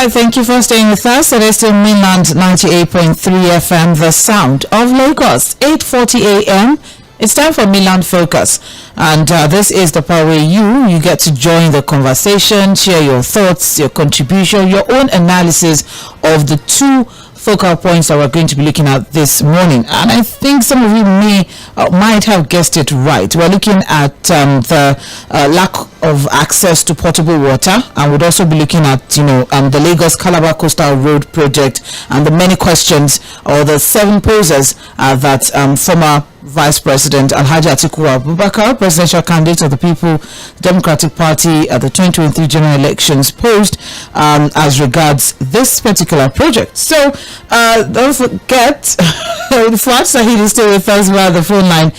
right, thank you for staying with us. It is still Mainland 98.3 FM, the sound of Lagos. 8:40 a.m. It's time for Mainland Focus, and this is the part where you get to join the conversation, share your thoughts, your contribution, your own analysis of the two focal points that we're going to be looking at this morning. And I think some of you might have guessed it right. We're looking at the lack of access to potable water, and we'd also be looking at the Lagos-Calabar Coastal Road project and the many questions, or the 7 poses that former Vice President Alhaji Atiku Abubakar, presidential candidate of the People Democratic Party at the 2023 general elections, posed as regards this particular project. So don't forget, Fuad Sahid is still with us via the phone line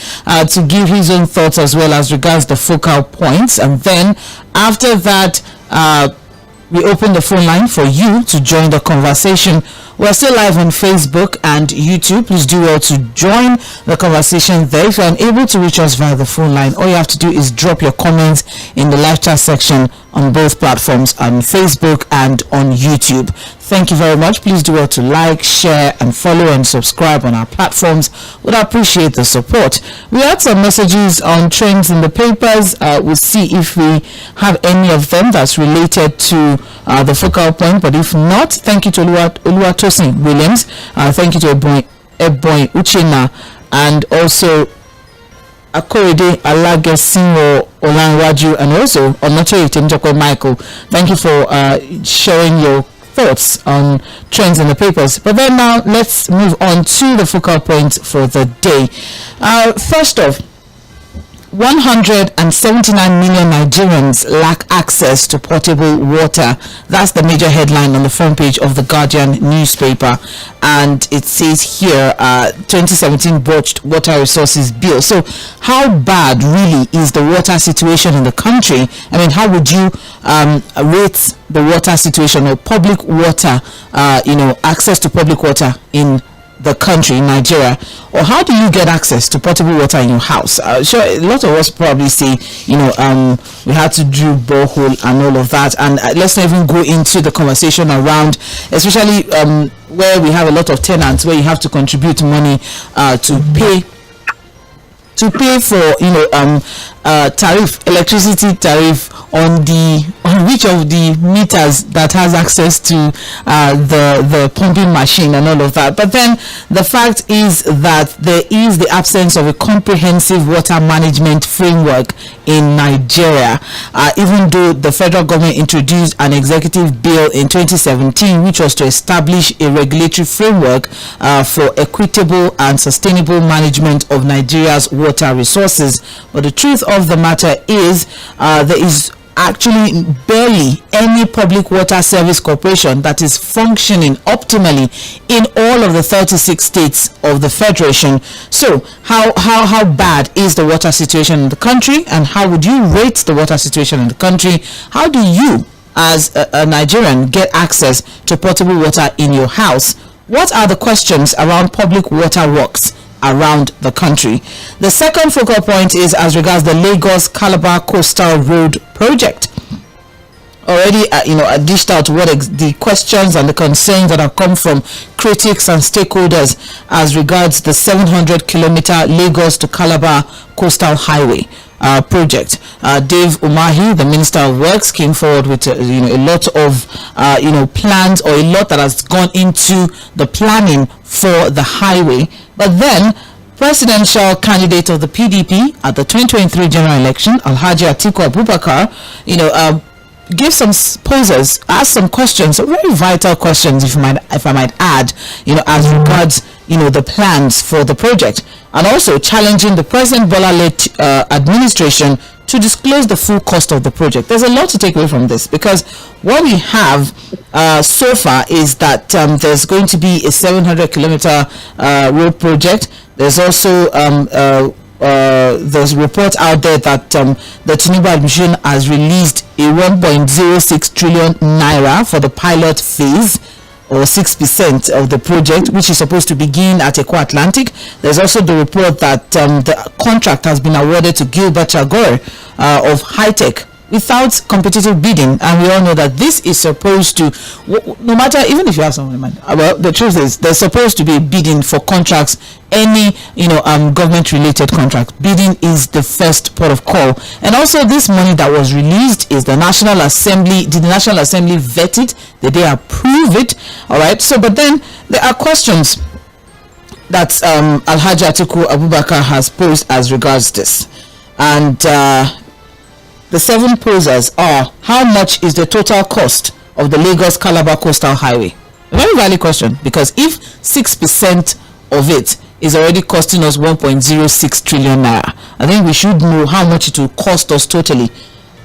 to give his own thoughts as well as regards the focal points. And then after that, we open the phone line for you to join the conversation. We're still live on Facebook and YouTube. Please do well to join the conversation there. If you're unable to reach us via the phone line, all you have to do is drop your comments in the live chat section on both platforms, on Facebook and on YouTube. Thank you very much. Please do well to like, share, and follow and subscribe on our platforms. Would appreciate the support. We had some messages on trends in the papers. We'll see if we have any of them that's related to the focal point. But if not, thank you to Oluwatosin Williams. Thank you to Eboy Uchenna, and also Akorede Alagesinwo Olanwaju, and also Onanuga Michael. Thank you for sharing your thoughts on trends in the papers. But then now let's move on to the focal point for the day. First off, 179 million Nigerians lack access to potable water. That's the major headline on the front page of the Guardian newspaper, and it says here 2017 botched water resources bill. So how bad really is the water situation in the country? I mean, how would you rate the water situation, or public water, access to public water in the country, in Nigeria? Or how do you get access to potable water in your house? Sure, a lot of us probably say, we had to do borehole and all of that, and let's not even go into the conversation around, especially where we have a lot of tenants, where you have to contribute money to pay for electricity tariff on which of the meters that has access to the pumping machine and all of that. But then the fact is that there is the absence of a comprehensive water management framework in Nigeria, even though the federal government introduced an executive bill in 2017 which was to establish a regulatory framework for equitable and sustainable management of Nigeria's water resources. But the truth of the matter is there is actually barely any public water service corporation that is functioning optimally in all of the 36 states of the federation. So how bad is the water situation in the country, and how would you rate the water situation in the country? How do you as a Nigerian get access to potable water in your house? What are the questions around public water works around the country? The second focal point is as regards the Lagos-Calabar Coastal Road project. Already, I dished out what the questions and the concerns that have come from critics and stakeholders as regards the 700-kilometer Lagos to Calabar Coastal Highway project. Dave Umahi, the Minister of Works, came forward with a lot of plans, or a lot that has gone into the planning for the highway. But then presidential candidate of the PDP at the 2023 general election, Alhaji Atiku Abubakar, give some poses, ask some questions, very vital questions, if I might add, as regards the plans for the project, and also challenging the President Bola-led administration to disclose the full cost of the project. There's a lot to take away from this, because what we have so far is that there's going to be a 700-kilometer road project. There's also there's reports out there that the Tinubu administration has released a 1.06 trillion naira for the pilot phase, or 6% of the project, which is supposed to begin at Eko Atlantic. There's also the report that the contract has been awarded to Gilbert Chagor of High Tech without competitive bidding, and we all know that this is supposed to, no matter, even if you have someone in mind, well, the truth is there's supposed to be bidding for contracts, any government related contract. Bidding is the first port of call. And also, this money that was released, is the National Assembly, did the National Assembly vet it? Did they approve it? All right, so but then there are questions that Alhaji Atiku Abubakar has posed as regards this, and the 7 posers are: how much is the total cost of the Lagos-Calabar Coastal Highway? A very valid question, because if 6% of it is already costing us 1.06 trillion naira, I think we should know how much it will cost us totally.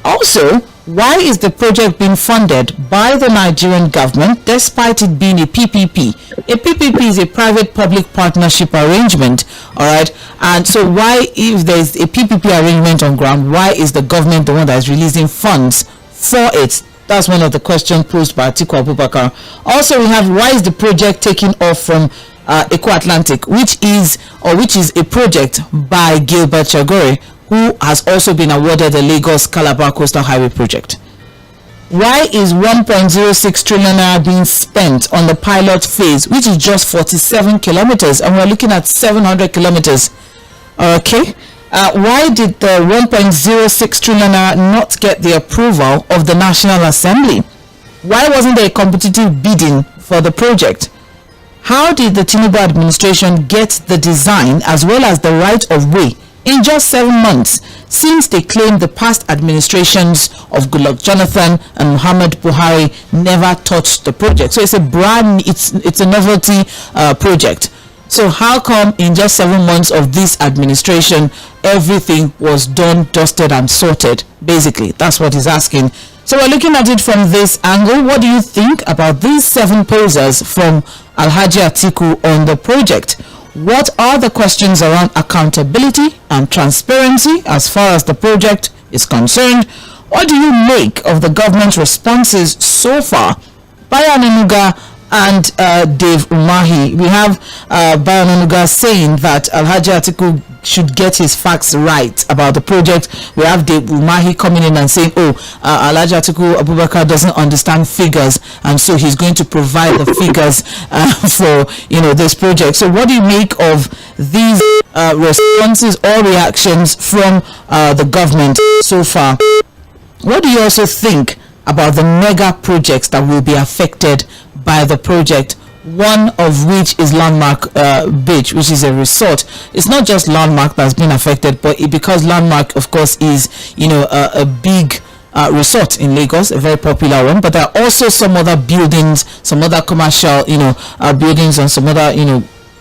Also, why is the project being funded by the Nigerian government despite it being a PPP? A PPP is a private-public partnership arrangement, all right? And so why, if there is a PPP arrangement on ground, why is the government the one that is releasing funds for it? That's one of the questions posed by Atiku Abubakar. Also, we have, why is the project taking off from Eco Atlantic, which is a project by Gilbert Chagore, who has also been awarded the Lagos-Calabar Coastal Highway project? Why is 1.06 trillion naira being spent on the pilot phase, which is just 47 kilometers, and we're looking at 700 kilometers? Okay. Why did the 1.06 trillion naira not get the approval of the National Assembly? Why wasn't there a competitive bidding for the project? How did the Tinubu administration get the design as well as the right of way in just 7 months, since they claim the past administrations of Goodluck Jonathan and Muhammad Buhari never touched the project? So it's a novelty project. So how come in just 7 months of this administration everything was done, dusted and sorted? Basically, that's what he's asking. So we're looking at it from this angle. What do you think about these 7 posers from Alhaji Atiku on the project? What are the questions around accountability and transparency as far as the project is concerned? What do you make of the government's responses so far? By Onanuga and Dave Umahi. We have by Onanuga saying that Alhaji Atiku should get his facts right about the project. We have Dave Umahi coming in and saying, Alhaji Atiku Abubakar doesn't understand figures, and so he's going to provide the figures for this project. So what do you make of these responses or reactions from the government so far? What do you also think about the mega projects that will be affected by the project, one of which is Landmark Beach, which is a resort? It's not just Landmark that's been affected, but because Landmark, of course, is a big resort in Lagos, a very popular one, but there are also some other buildings, some other commercial buildings, and some other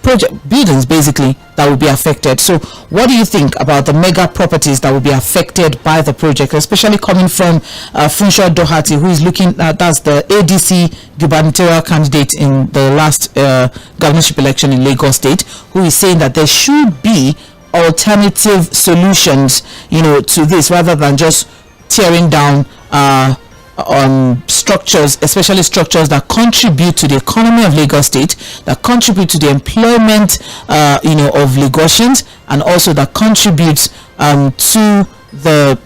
project buildings basically that will be affected. So what do you think about the mega properties that will be affected by the project, especially coming from Funsho Doherty, who is looking at, that's the ADC gubernatorial candidate in the last governorship election in Lagos State, who is saying that there should be alternative solutions to this, rather than just tearing down on structures, especially structures that contribute to the economy of Lagos State, that contribute to the employment of Lagosians, and also that contributes to the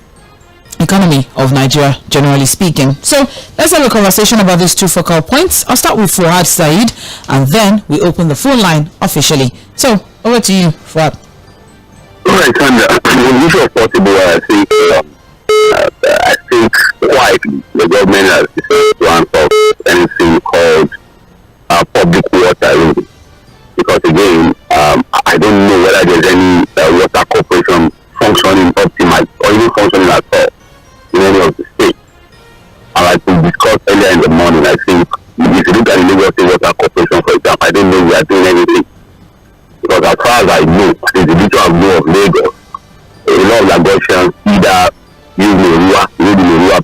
economy of Nigeria, generally speaking. So let's have a conversation about these 2 focal points. I'll start with Fuad Said, and then we open the phone line officially. So over to you, Fuad. All right, and usual possible, I think quite the government has decided to answer anything called public water, because again, I don't know whether there's any water corporation functioning optimized or even functioning at all in any of the states. And like we discussed earlier in the morning, I think if you look at the Lagos State Water Corporation, for example, I don't know if we are doing anything, because as far as I know, the individual view of Lagos, a lot of Lagosians either use the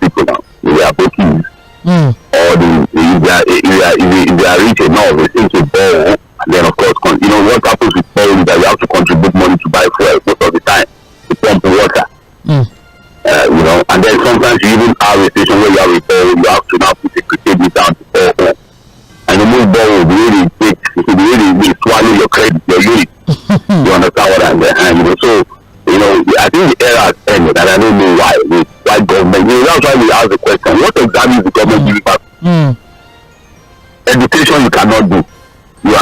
people now, they are bookies, or if they are rich enough, they seem to borrow, and then of course, what happens with borrowing is that you have to contribute money to buy fuel most of the time, to pump water, and then sometimes you even have a station where you have a borrow, you have to now put a cricket down to borrow, and the most borrow, the way they swallow your credit, your unit, you understand what I'm saying? So, I think the era has ended, and I don't know why government, ask the question, what exactly is the government giving back? Education you cannot do. You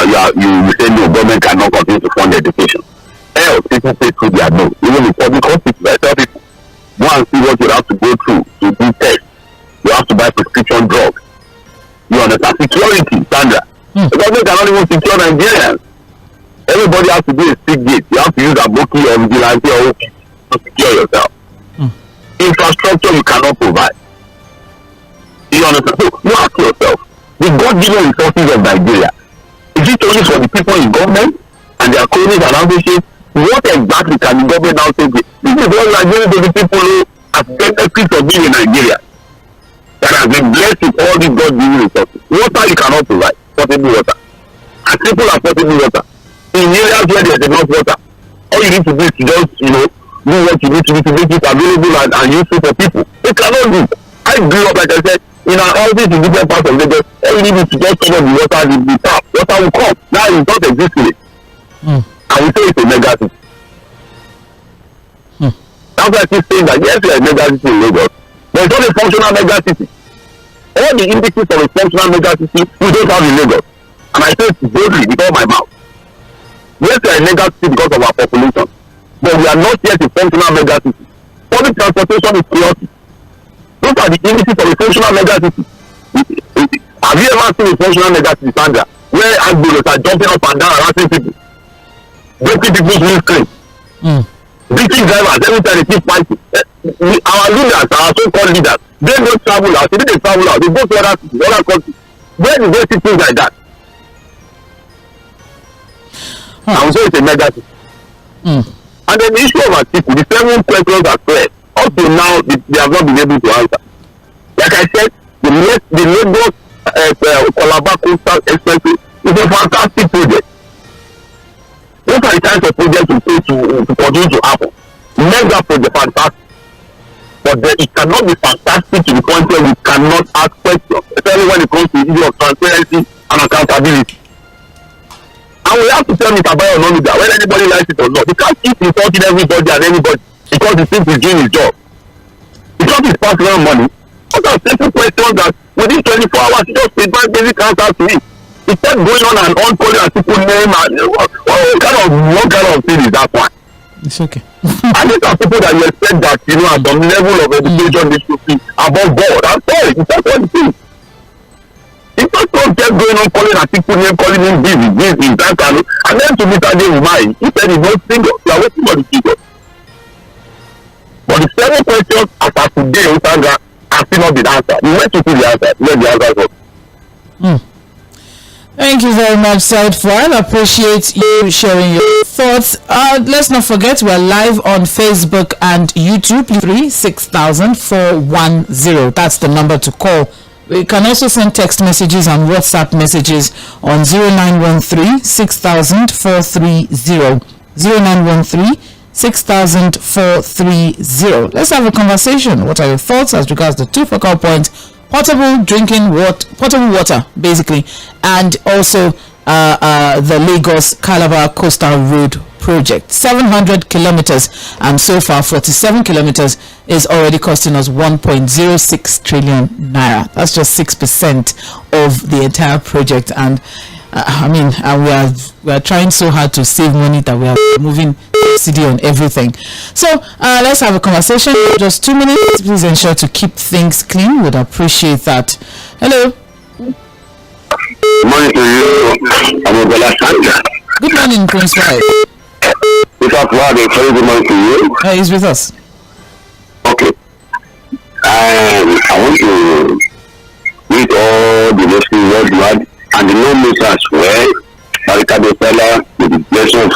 say no, government cannot continue to fund education. Else, people pay through their nose. Even in public hospitals, I tell people, go and see what you have to go through to do tests. You have to buy prescription drugs. You understand? Security, Sandra. The government cannot even secure Nigerians. Everybody has to do a sick gate. You have to use a bookie or vigilante or OPC to secure yourself. Infrastructure you cannot provide. You understand? So you ask yourself, the God-given resources of Nigeria, is it only for the people in government and their cronies and ambushes? What exactly can the government now take? This is what we are giving to the people who have benefits of being in Nigeria, that have been blessed with all these God-given resources. Water you cannot provide, potable water. And simple as potable water. In areas where there is enough water, all you need to do is to just, do what you need to do to make it available and useful for people. You cannot do. I grew up, like I said, in our houses in different parts of Lagos. All you need is to just turn on the water, the tap. Water will come. Now it's not existing. I will say it's a mega city. That's why I keep saying that yes, we are a mega city in Lagos, but it's not a functional mega city. All the indices of a functional mega city we don't have in Lagos. And I say it boldly with all my mouth. Yes, we are a mega city because of our population, but we are not yet a functional mega city. Public transportation is chaotic. Those are the indices of a functional mega city. Have you ever seen a functional mega city, Sandra, where ambulances are jumping up and down harassing people, breaking people's windscreen, beating drivers every time they keep fighting? Our leaders, our so-called leaders, they don't travel out. They travel out. They go to other cities, other countries. Where do they see things like that? I would say it's a mega city. And then the issue of Atiku, the 7 questions are clear. Up to now, they have not been able to answer. Like I said, the Lagos Calabar Coastal Expressway is a fantastic project. What are the kinds of projects to continue to happen? Mega project, fantastic. But then it cannot be fantastic to the point where we cannot ask questions, especially when it comes to the issue of transparency and accountability. And we have to tell Mr. Onanuga, whether anybody likes it or not, we can't keep insulting everybody and anybody because he thinks he's doing his job. It's not his personal money. What are simple questions that within 24 hours he just provide basic answers to it? He kept going on and on calling a people name and what kind of thing is that one? It's okay. And these are people that you expect that, at some level of education, they should be above board. I'm sorry, it's not what it is. It's not just going on calling a people name, calling him this, that, and then to Mr. 𝐿, he said he's not single. You are waiting for the figure. But the 7 questions as of today, Sandra, have still not been answered. You went to see the answer. Where the answer was. Thank you very much, Said Fuad. Appreciate you sharing your thoughts. Let's not forget we're live on Facebook and YouTube. 3600410. That's the number to call. You can also send text messages and WhatsApp messages on 0913 6000 430. 0913 6000 430. Let's have a conversation. What are your thoughts as regards the 2 focal points? Potable water, basically, and also the Lagos-Calabar Coastal Road project. 700 kilometers, and so far 47 kilometers is already costing us 1.06 trillion naira. That's just 6% of the entire project, and we are trying so hard to save money that we are moving subsidy on everything. So let's have a conversation. Just 2 minutes. Please ensure to keep things clean. Would appreciate that. Hello. Good morning to you. Good morning, Prince White. Mr. Fuad, a very good morning to you. He's with us. Okay. I want to meet all the listeners worldwide and the non-Muslims well. Barikade Fella, with the blessing of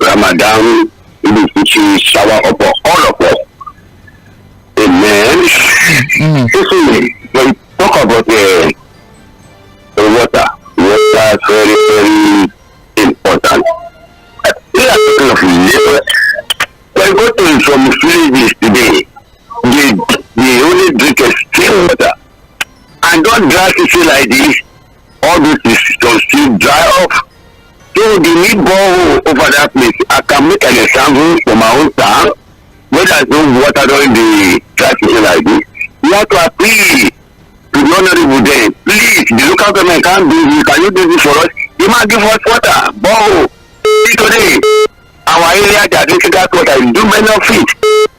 Ramadan, which will shower upon all of us. Amen. Listen, when we talk about the water is very, very important. We are talking of labor. When we go to some villages today, they only drink extreme water. And don't dry issue like this, all this is still dry off. So they need borehole over that place. I can make an example for my own town where there's no water during the dry season like this. We have to appeal to the honorable then. Please, the local government can't do this. Can you do this for us? You might give us water. But today, our area that is that water is do many of it.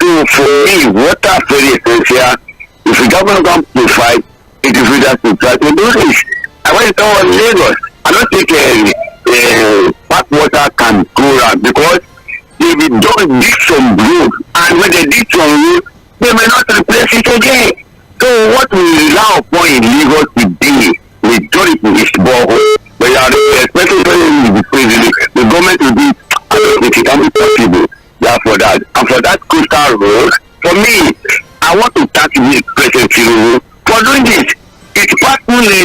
So for me, water very essential. If the government can provide, it is just to try to do this. I went to Lagos. I don't think bad water can go around because they don't dig some road, and when they dig some road, they may not replace it again. So what we rely upon in Lagos today, majority is borehole. But especially the government will be, I don't think it can be possible. Yeah, for that. And for that coastal road, for me, I want to thank the President for doing this. It's partly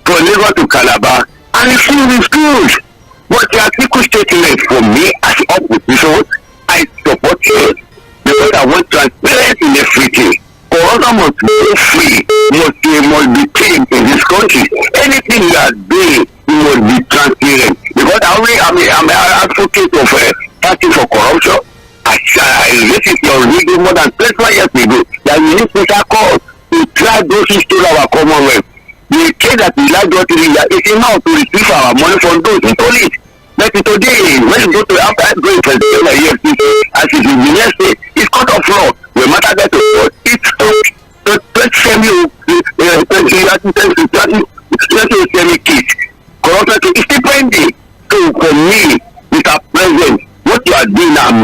from Lagos to Calabar, and it's still is good. But the Atiku statement for me as opposition, I support it because I want transparency in everything. Corona must be free, must be clean in this country. Anything you are doing, you must be transparent. Because I'm an advocate of fighting for corruption. I raised it already more than 25 years ago that we need special calls to try those who stole our commonwealth. The case that we like got is enough to receive our money from those who stole it. But today, when you go to after going to the EFCC, as it is in the next state, it's court of law. No matter that, it's to case. Corruption is still pending. So for me, Mr. President, what you are doing now,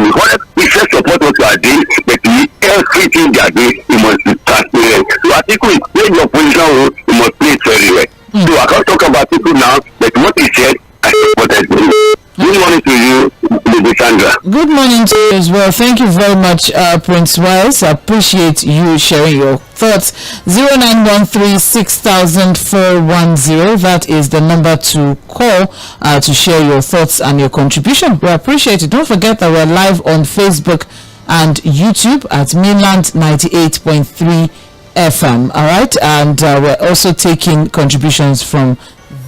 we first support what you are doing, but everything they are doing, you must be transparent. So I think we play your position, you must play it very well. So I can't talk about people now, but what he said, I supported him. Good morning to you, Lady Sandra. Good morning to you as well. Thank you very much, Prince Wells. I appreciate you sharing your thoughts. 0913-6000-410. That is the number to call to share your thoughts and your contribution. We appreciate it. Don't forget that we're live on Facebook and YouTube at Mainland 98.3 FM. All right, and we're also taking contributions from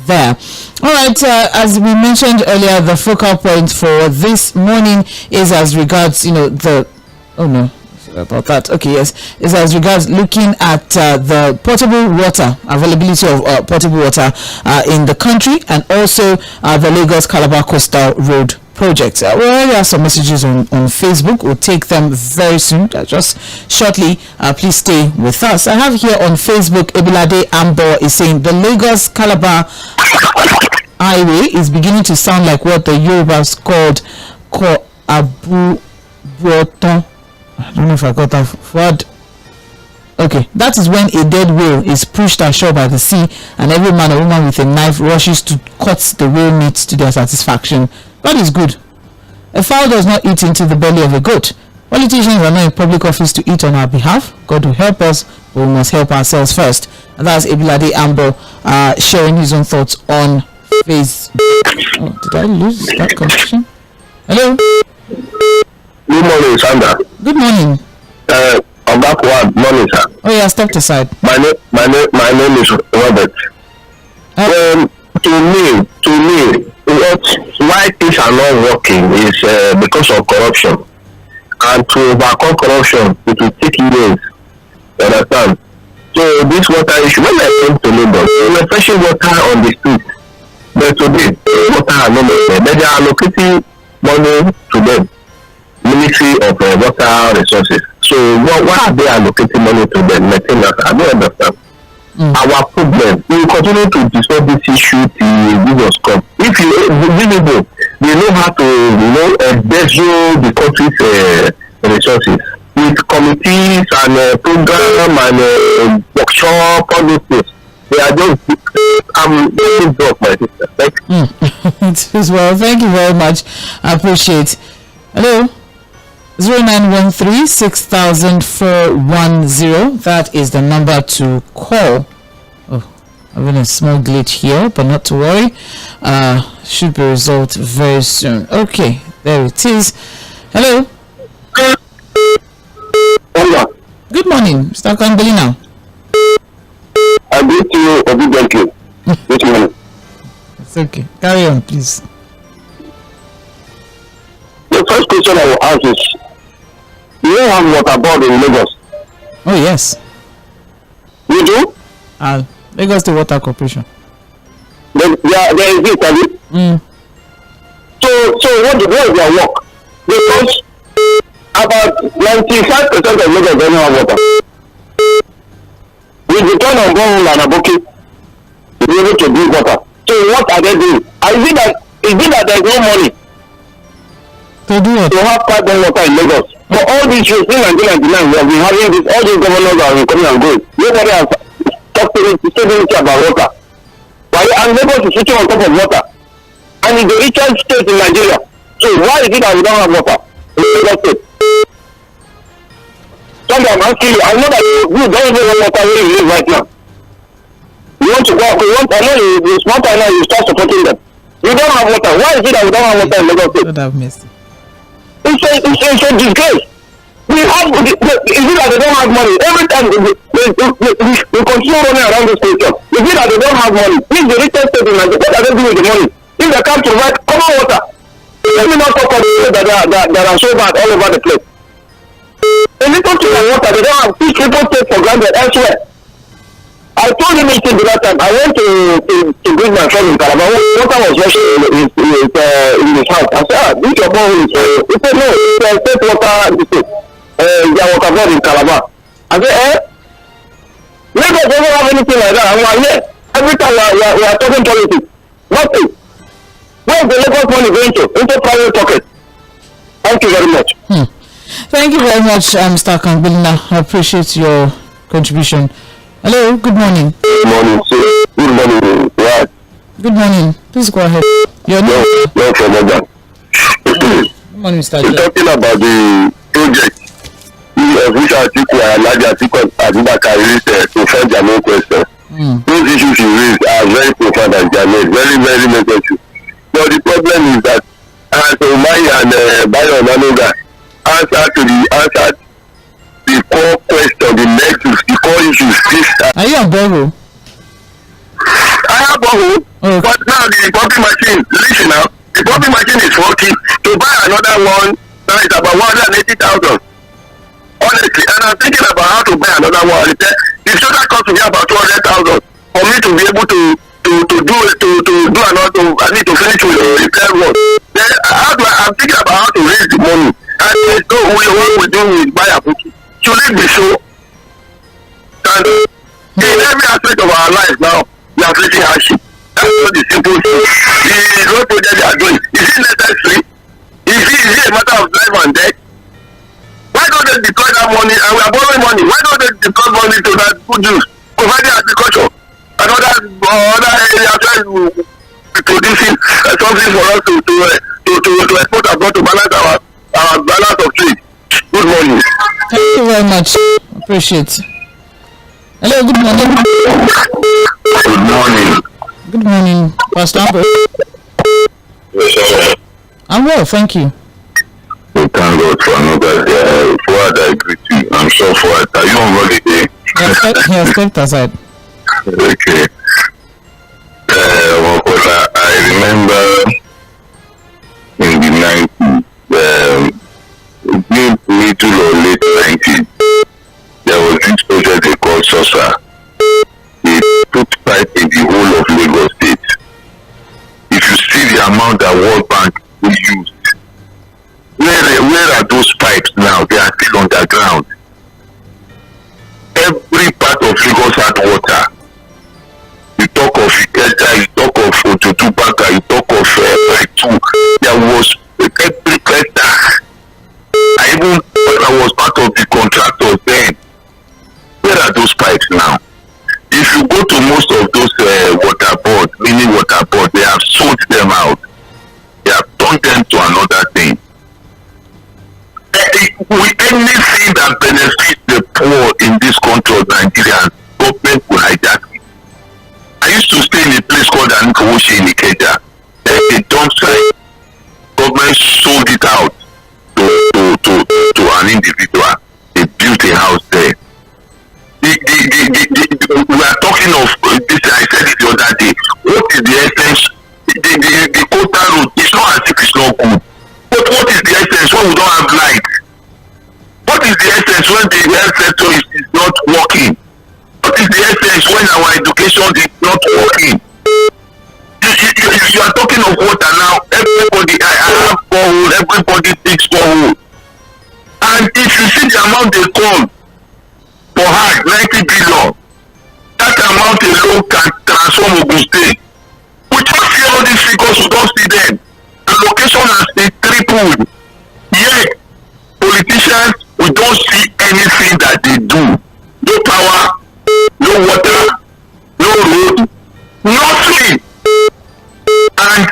there. All right, as we mentioned earlier, the focal point for this morning is as regards, the about that. Okay, yes, is as regards looking at the potable water availability of potable water in the country, and also the Lagos-Calabar Coastal Road project. We already have some messages on Facebook. We'll take them very soon, just shortly. Please stay with us. I have here on Facebook, Ebilade Ambo is saying the Lagos-Calabar highway is beginning to sound like what the Yorubas called Abu Broton. I don't know if I got that word. Okay, that is when a dead whale is pushed ashore by the sea, and every man or woman with a knife rushes to cut the whale meat to their satisfaction. That is good. A fowl does not eat into the belly of a goat. Politicians are not in public office to eat on our behalf. God will help us, but we must help ourselves first. And that's Ebilade Ambo sharing his own thoughts on Facebook. Oh, did I lose that connection? Hello? Good morning, Sandra. Good morning. I'm back one morning, sir. Oh yeah, step aside. My name is Robert. To me, why things are not working is because of corruption. And to overcome corruption, it will take years. You understand? So this water issue, when I came to Lagos, we were fetching water on the street. But today, water are not there. They are allocating money to them. Ministry of Water Resources. So why are they allocating money to the maintenance? I don't understand. Our problem, we will continue to discuss this issue till Jesus come. If you visible, they know how to embezzle the country's resources with committees and program and workshop, all those things. They are just getting broke, my sister. Well, thank you very much. I appreciate. Hello. 0913-6000-410. That is the number to call. Oh, having a small glitch here, but not to worry. Should be resolved very soon. Okay, there it is. Hello. Hello. Good morning, Mr. Kambelina. I greet you obediently this morning. It's okay. Carry on, please. The first question I will ask is, you have water board in Lagos? Oh yes. You do? Lagos State Water Corporation. There exists, have you? So what is their work? Because about 95% of Lagos don't have water. We depend on borehole and aboki to be able to drink water. So what are they doing? Is it that there is no money to do it? To have pipeline water in Lagos? For all these years, in 1999, we have been having this, all these governors have been coming and going. Nobody has talked to anything about water. And Lagos is sitting on top of water. And it's the richest state in Nigeria. So why is it that we don't have water in Lagos State? Somebody, I'm asking you, I know that you don't even have water where you live right now. You want to go, I know you smart now, you start supporting them. You don't have water. Why is it that we don't have water in Lagos State? Don't have mercy. It's a disgrace. We have, is it that they don't have money? Every time we continue running around this station. Is it that they don't have money? This is the richest state in Nigeria. What are they doing with the money? If they can't provide common water, let me not talk about the people that are so bad all over the place. They need to have water. They don't have. These people take for granted elsewhere. I told him the that time. I went to bring my friend in Calabar. Water was rushing in his house. I said, this your phone is. He said, no, it's a state water. Their water board in Calabar. I said, Lagos doesn't have anything like that. I'm like, yeah. Every time we are talking politics, nothing. Where is the Lagos money going to? Into private pockets. Thank you very much. Thank you very much, Mr. Kangbelina. I appreciate your contribution. Hello, good morning. Good morning, sir. Good morning. Yeah. Good morning. Please go ahead. Your name? No problem. Good morning, Mr. We're talking about the project which Atiku and Atiku Abubakar raised to find their main question. Those issues you raised are very profound and very, very necessary. But the problem is that Umahi and Onanuga answered the core question, the core issues. Are you on borrow? I have borrow, but now the pumping machine, listen now, the pumping machine is working. To buy another one, now it's about 180,000. Honestly, and I'm thinking about how to buy another one. The total cost will be about 200,000 for me to be able to do another. I need to finish with the repair work. Then I'm thinking about how to raise the money. And so what we do with buy a book. Should it be so? And in every aspect of our life now, we are facing hardship. That's not the simple thing. The road project they are doing, is it necessary? Is it a matter of life and death? Why don't they deploy that money? And we are borrowing money. Why don't they deploy money to that good use? Providing agriculture and other areas where we will be producing something for us to export abroad to balance our balance of trade. Good morning. Thank you very much. Appreciate it. Hello, good morning. Good morning. Good morning, Pastor Amber. Yes, I'm well, thank you. We thank God for another day. Fuad, I greet you. I'm sure Fuad. Are you on holiday? Yes, stepped aside. Okay. I remember in the 90s, middle or late 90s, there was this project they called ⴊᴖᴅ. They put pipe in the whole of Lagos State. If you see the amount that World Bank used, where are those pipes now? They are still underground. Every part of Lagos had water. You talk of ⴑ you talk of Ojodubaga, you talk of Ⴑ there was every sector. I was part of the contractors then. Where are those pipes now? If you go to most of those water boards, mini water boards, they have sold them out. They have turned them to another thing. Anything that benefits the poor in this country of Nigerians, government will hijack it. I used to stay in a place called ⴑ in Ikeja. A dump site. Government sold it out to an individual. They built a house there. We are talking of this. I said it the other day. What is the essence? The coastal road. It's not as if it's not good. But what is the essence when we don't have light? What is the essence when the health sector is not working? What is the times when our education is not working. You are talking of water now. Everybody, I have borehole, everybody takes borehole. And if you see the amount they call for hard, 90 billion, that amount alone can transform Ogun State. We don't see all these figures, we don't see them. Allocation has been tripled. Yet, politicians, we don't see anything that they do. No power, no water, no road, nothing. And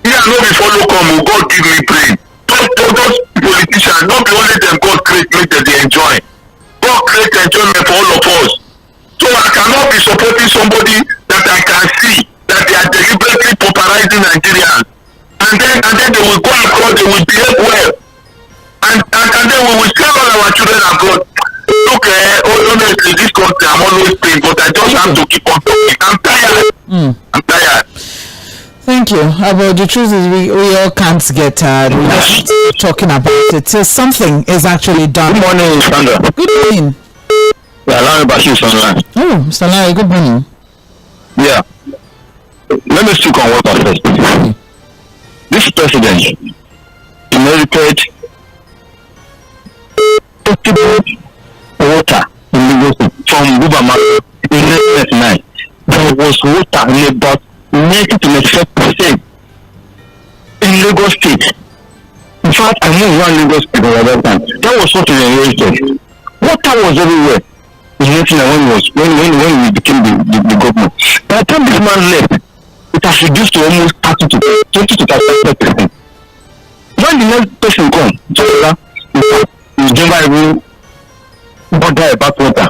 here no be follow come, God give me brain. Those politicians, not only them God create, make them they enjoy. God create enjoyment for all of us. So I cannot be supporting somebody that I can see that they are deliberately pauperizing Nigerians. And then they will go across, they will behave well. And then we will send all our children abroad. Look, honestly, this country, I'm always paying, but I just have to keep on talking. I'm tired. I'm tired. Thank you. But the truth is, we all can't get tired. We just keep talking about it till something is actually done. Good morning, Sandra. Good morning. Yeah, Larry Bashir online. Oh, Mr. Larry, good morning. Yeah. Let me speak on water first. This president inherited potable water in Lagos from Bubama in 1999. There was water in about 90 to 95% in Lagos State. In fact, I moved around Lagos State at that time. That was what we inherited. Water was everywhere in 1999 when we became the government. By the time this man left, it has reduced to almost 30 to 35%. When the next person comes, you never even bother about water.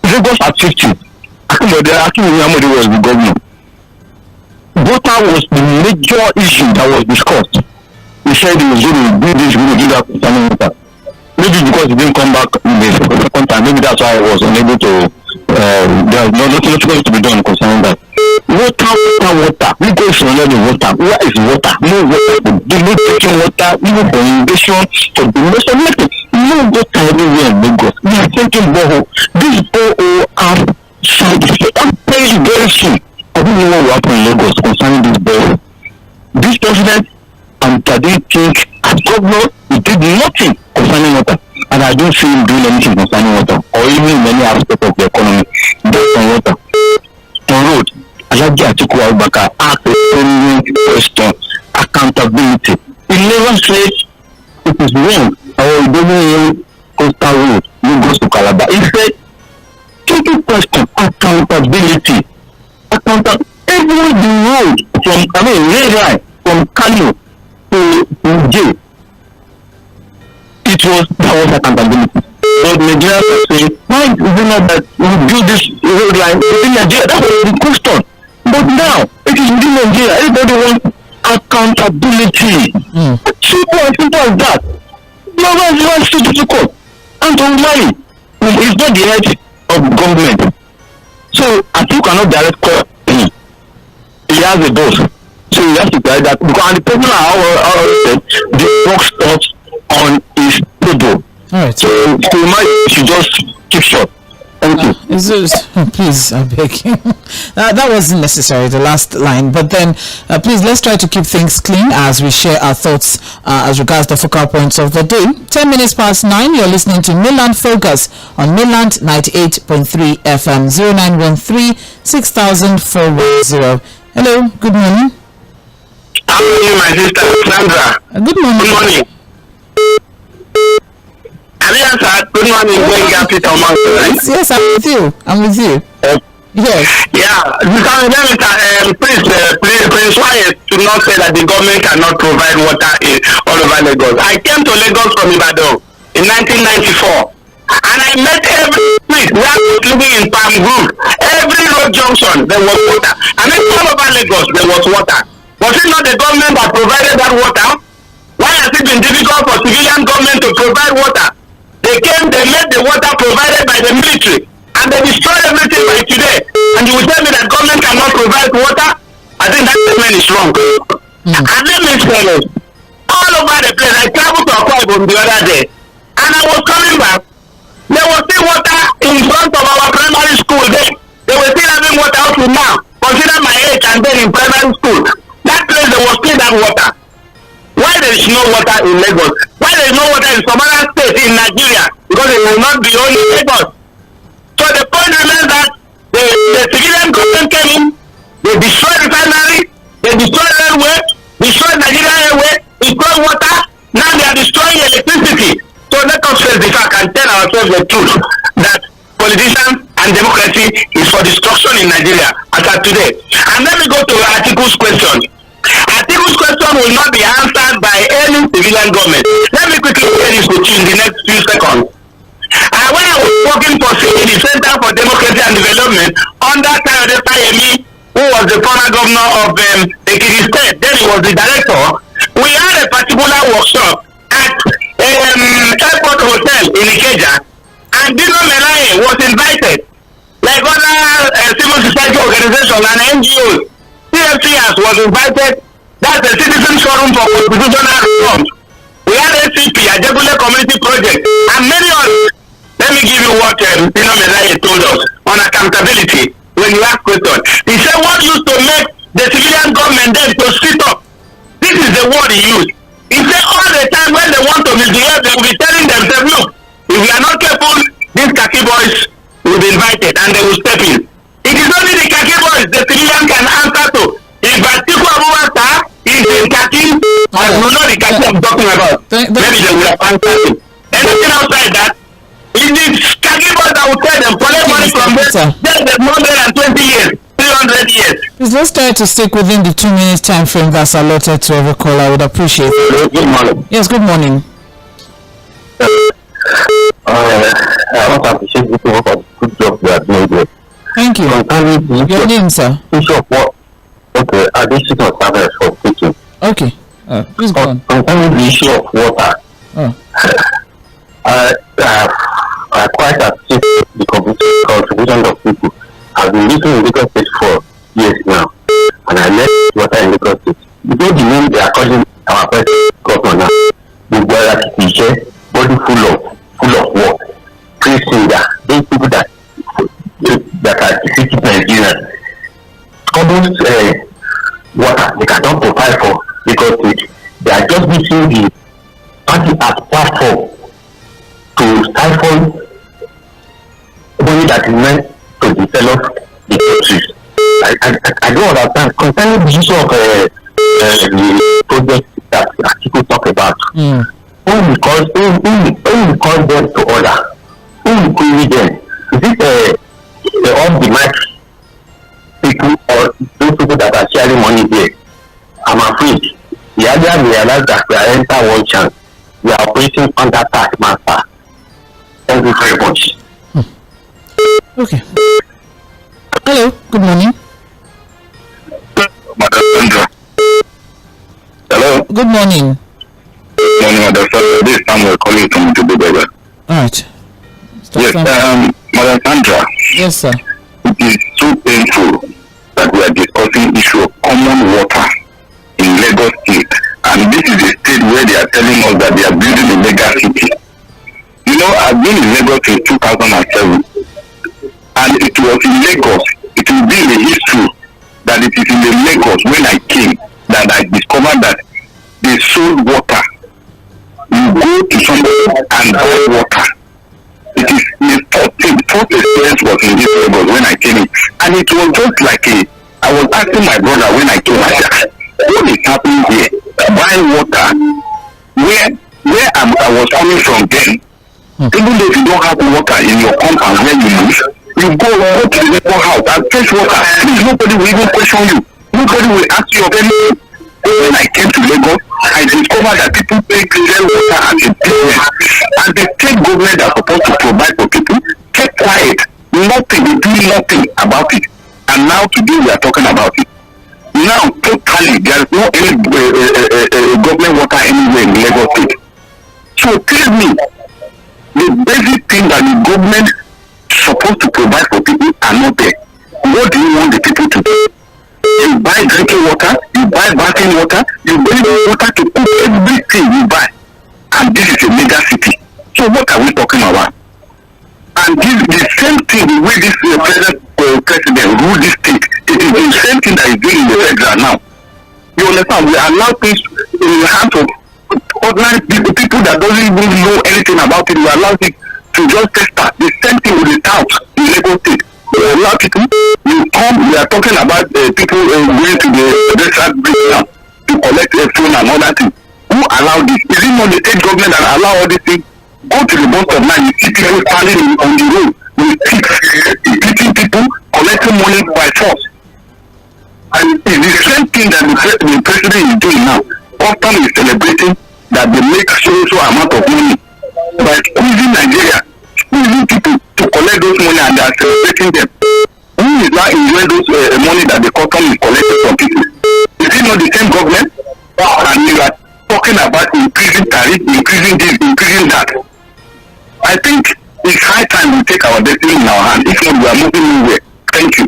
Lagos at 50. Atiku was the governor. Water was the major issue that was discussed. He said he was going to do this, going to do that concerning water. Maybe because he didn't come back in the second time, maybe that's why I was unable to. There's nothing to be done concerning that. Water. We go for another water. Where is water? No water. Do not drinking water, even for irrigation, for the most of nothing. No water everywhere in Lagos. We are thinking borehole. This borehole are side effects. I'm telling you very soon. I don't know what will happen in Lagos concerning this borehole. This president and I didn't think as governor he did nothing concerning water. And I don't see him doing anything concerning water or even in any aspect of the economy based on water. On road, Atiku asked a question, accountability. He never said it is wrong or it doesn't coastal road, Lagos to Calabar. He said, take a question, accountability. Every the road from, red line from Kano to J. That was accountability. But Nigerians are saying, why is it not that we do this road line within Nigeria? That was the question. But now, it is within Nigeria. Everybody wants accountability. Simple as that. No one is too difficult. And to Umahi, is not the head of government. So, Atiku cannot direct call him. He has a boss. So he has to direct that. Because the people are said, the box stops on his table. All right. So Umahi should just keep short. Thank you. Please, I beg you. That wasn't necessary, the last line. But then, please, let's try to keep things clean as we share our thoughts as regards the focal points of the day. 10 minutes past 9, you're listening to Mainland Focus on Mainland 98.3 FM 0913 6410. Hello, good morning. How are you, my sister Sandra? Good morning. Good morning. Good morning, right? Yes, I'm with you. Yes. Yeah, please, why to not say that the government cannot provide water all over Lagos? I came to Lagos from Ibadan in 1994, and I met every street where I was living in Palm Grove. Every road junction, there was water. I mean, all over Lagos, there was water. Was it not the government that provided that water? Why has it been difficult for civilian government to provide water? They made the water provided by the military, and they destroyed everything by today. And you will tell me that government cannot provide water? I think that statement is wrong. And let me tell you, all over the place, I traveled to Ōkwa the other day, and I was coming back. There was still water in front of our primary school there. up to now, consider my age and then in primary school, that place there was still that water. Why there is no water in Lagos? Why there is no water in some other states in Nigeria? Because it will not be only Lagos. So the point remains that the civilian government came in, they destroyed refinery, they destroyed railway, destroyed Nigeria railway, destroyed water, now they are destroying electricity. So let us face the fact and tell ourselves the truth that politicians and democracy is for destruction in Nigeria as of today. And let me go to Atiku's question. Atiku's question will not be answered by any civilian government. Let me quickly say this with you in the next few seconds. When I was working for the Center for Democracy and Development under Kayode Fayemi, who was the former governor of Ekiti State, then he was the director, we had a particular workshop at Airport Hotel in Ikeja, and Dino Melaye was invited, like other civil society organizations and NGOs. CFCS was invited, that's the Citizens Forum for Constitutional Reforms. We had ACP, Ajegule Community Project, and many others. Let me give you what Dino Melaye told us on accountability when you ask questions. He said, what used to make the civilian government then to sit up? This is the word he used. He said all the time when they want to misbehave, they will be telling themselves, look, if we are not careful, these khaki boys will be invited and they will step in. It is only the khaki boys the civilian can answer to. If Atiku Abubakar is in khaki, I don't know the khaki I'm talking about. Maybe they will have answered him. Anything outside that, it is khaki boys that will tell them, collect money from them, then 120 years. 300 years. Please, let's try to stick within the 2 minutes time frame that's allotted to every caller. I would appreciate it. Good morning. Yes, good morning. I want to appreciate you for the good job you are doing there. Thank you. Your name, sir? Bishop, what? Okay, addition of service for teaching. Okay. Please go on. Concerning the issue of water, I quite appreciate the contribution of people. I've been living in Lagos State for years now, and I left water in Lagos State. You know the name they are calling our president governor now, the body full of work, preaching that those people that are defeating Nigerians, all those water they cannot provide for Lagos State. They are just using the party as platform to stifle money that is meant to develop the countries. I don't understand concerning the issue of the project that Atiku talk about. Who will call them to order? Who will query them? Is it the all the might people or those people that are sharing money there? I'm afraid the earlier realize that we are enter one chance, we are operating under task master. Thank you very much. Okay. Hello, good morning. Madam Sandra. Hello. Good morning. Good morning, Madam Sandra. This is Samuel calling from Potable. Alright. Yes, Madam Sandra. Yes, sir. It is so painful that we are discussing issue of common water in Lagos State. And this is a state where they are telling us that they are building a mega city. You know, I've been in Lagos since 2007. And it was in Lagos, it will be in the history that it is in the Lagos when I came that I discovered that they sold water. You go to somebody and buy water. It is the first experience was in this Lagos when I came in. And it was just like I was asking my brother when I came, I said, what is happening here? Buying water where I was coming from then. Even though you don't have water in your compound where you live, you go to the neighbor house and fetch water. Please, nobody will even question you. Nobody will ask you of anything. When I came to Lagos, I discovered that people take clean water as a business. And the state government that are supposed to provide for people kept quiet. Nothing, they do nothing about it. And now today we are talking about it. Now totally there is no any government water anywhere in Lagos State. So tell me, the basic thing that the government supposed to provide for people are not there. What do you want the people to do? You buy drinking water, you buy bathing water, you buy water to cook everything you buy. And this is a mega city. So what are we talking about? And this the same thing the way this president rule this state. is the same thing that is doing in the federal now. You understand? We allow things in the hands of ordinary people that doesn't even know anything about it. We allow it to just start. The same thing with the towns in Lagos State. We allow people, you come, we are talking about people going to the desert bridge now to collect a phone and other things. Who allow this? Is it not the state government that allow all these things? Go to the bus stop now, you see people standing on the road with beating people, collecting money by force. And it's the same thing that the president is doing now. Often is celebrating that they make so amount of money by squeezing Nigeria, squeezing people to collect those money, and they are celebrating them. Who is now enjoying those money that the custom is collecting from people? Is it not the same government? And you are talking about increasing tariff, increasing this, increasing that. I think it's high time we take our destiny in our hand. If not, we are moving nowhere. Thank you.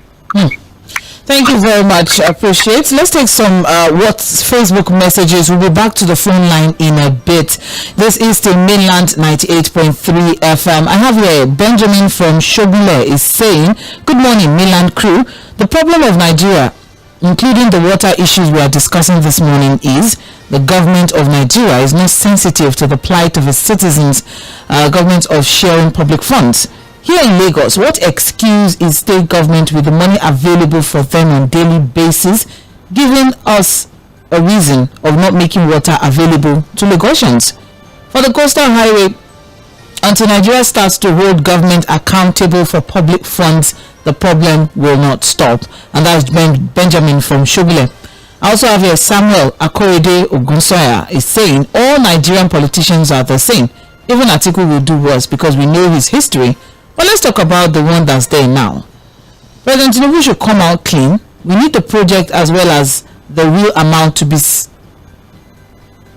Thank you very much. I appreciate. Let's take some Facebook messages. We'll be back to the phone line in a bit. This is still Mainland 98.3 FM. I have here Benjamin from Shogule is saying, good morning, Mainland crew. The problem of Nigeria, including the water issues we are discussing this morning, is the government of Nigeria is not sensitive to the plight of its citizens, government of sharing public funds. Here in Lagos, what excuse is state government with the money available for them on daily basis giving us a reason of not making water available to Lagosians? For the coastal highway, until Nigeria starts to hold government accountable for public funds, the problem will not stop. And that's Benjamin from Shogile. I also have here Samuel Akorede Ogunsoya is saying all Nigerian politicians are the same. Even Atiku will do worse because we know his history. But let's talk about the one that's there now. President Tinubu should come out clean. We need the project as well as the real amount to be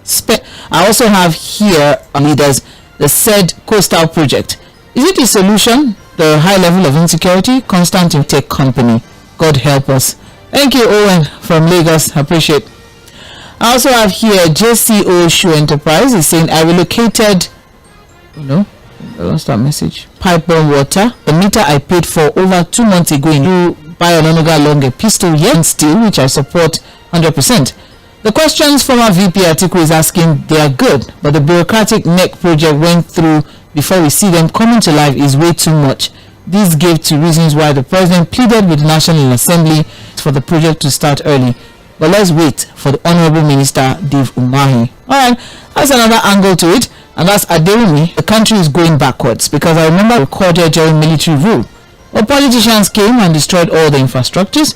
spent. I also have here leaders the said coastal project. Is it the solution? The high level of insecurity, constant in tech company. God help us. Thank you, Owen from Lagos. I appreciate. I also have here JCO Shoe Enterprise is saying I relocated. I lost that message. Pipe-borne water. The meter I paid for over 2 months ago in buy Onanuga along a pistol yet still, which I support 100%. The questions from our VP Atiku is asking, they are good, but the bureaucratic neck project went through before we see them coming to life is way too much. This gave two reasons why the president pleaded with the National Assembly for the project to start early. But let's wait for the Honorable Minister Dave Umahi. Alright, that's another angle to it. And that's Adewumi. The country is going backwards because I remember recorded during military rule. But politicians came and destroyed all the infrastructures.